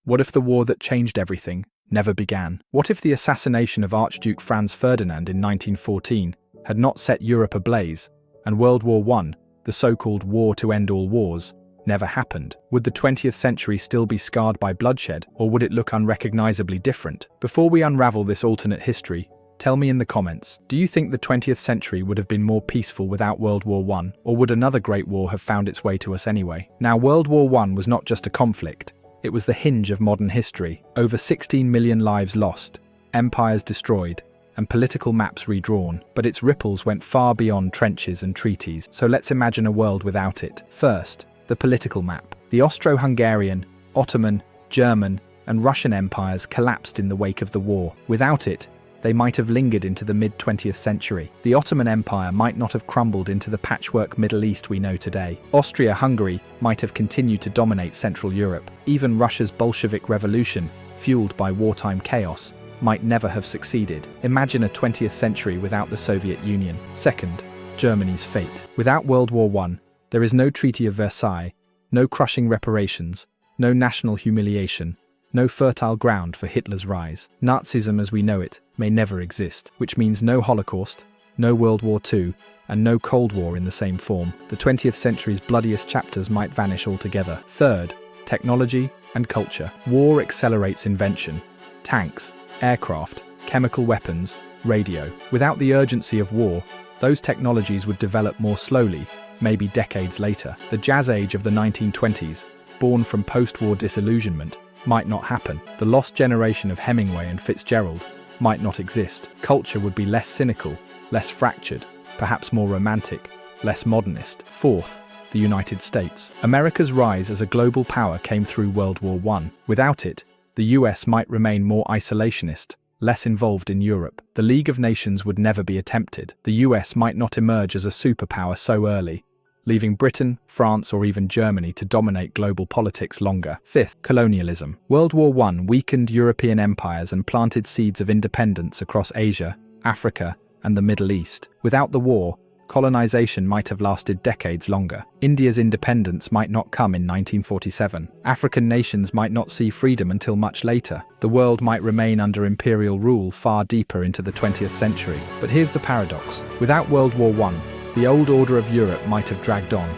What if the war that changed everything never began? What if the assassination of Archduke Franz Ferdinand in 1914 had not set Europe ablaze, and World War I, the so-called war to end all wars, never happened? Would the 20th century still be scarred by bloodshed, or would it look unrecognizably different? Before we unravel this alternate history, tell me in the comments, do you think the 20th century would have been more peaceful without World War I, or would another great war have found its way to us anyway? Now, World War I was not just a conflict. It was the hinge of modern history. Over 16 million lives lost, empires destroyed, and political maps redrawn. But its ripples went far beyond trenches and treaties. So let's imagine a world without it. First, the political map. The Austro-Hungarian, Ottoman, German, and Russian empires collapsed in the wake of the war. Without it, they might have lingered into the mid-20th century. The Ottoman Empire might not have crumbled into the patchwork Middle East we know today. Austria-Hungary might have continued to dominate Central Europe. Even Russia's Bolshevik Revolution, fueled by wartime chaos, might never have succeeded. Imagine a 20th century without the Soviet Union. Second, Germany's fate. Without World War I, there is no Treaty of Versailles, no crushing reparations, no national humiliation, no fertile ground for Hitler's rise. Nazism as we know it may never exist, which means no Holocaust, no World War II, and no Cold War in the same form. The 20th century's bloodiest chapters might vanish altogether. Third, technology and culture. War accelerates invention. Tanks, aircraft, chemical weapons, radio. Without the urgency of war, those technologies would develop more slowly, maybe decades later. The jazz age of the 1920s, born from post-war disillusionment, might not happen. The lost generation of Hemingway and Fitzgerald might not exist. Culture would be less cynical, less fractured, perhaps more romantic, less modernist. Fourth, the United States. America's rise as a global power came through World War I. Without it, the US might remain more isolationist, less involved in Europe. The League of Nations would never be attempted. The US might not emerge as a superpower so early, leaving Britain, France, or even Germany to dominate global politics longer. Fifth, colonialism. World War I weakened European empires and planted seeds of independence across Asia, Africa, and the Middle East. Without the war, colonization might have lasted decades longer. India's independence might not come in 1947. African nations might not see freedom until much later. The world might remain under imperial rule far deeper into the 20th century. But here's the paradox. Without World War I, the old order of Europe might have dragged on,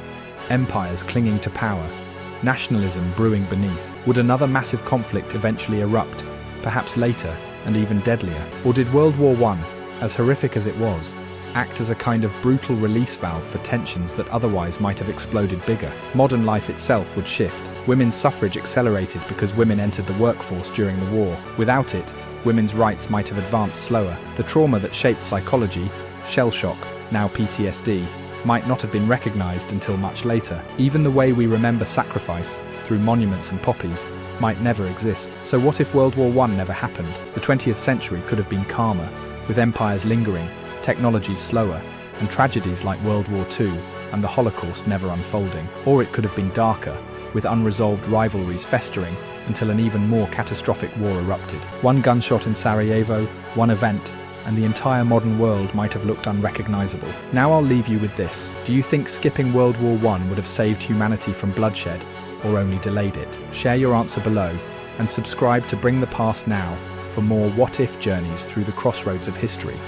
empires clinging to power, nationalism brewing beneath. Would another massive conflict eventually erupt, perhaps later and even deadlier? Or did World War I, as horrific as it was, act as a kind of brutal release valve for tensions that otherwise might have exploded bigger? Modern life itself would shift. Women's suffrage accelerated because women entered the workforce during the war. Without it, women's rights might have advanced slower. The trauma that shaped psychology, shell shock, now PTSD, might not have been recognized until much later. Even the way we remember sacrifice, through monuments and poppies, might never exist. So what if World War I never happened? The 20th century could have been calmer, with empires lingering, technologies slower, and tragedies like World War II and the Holocaust never unfolding. Or it could have been darker, with unresolved rivalries festering until an even more catastrophic war erupted. One gunshot in Sarajevo, one event, and the entire modern world might have looked unrecognizable. Now I'll leave you with this. Do you think skipping World War I would have saved humanity from bloodshed, or only delayed it? Share your answer below, and subscribe to Bring the Past Now for more what-if journeys through the crossroads of history.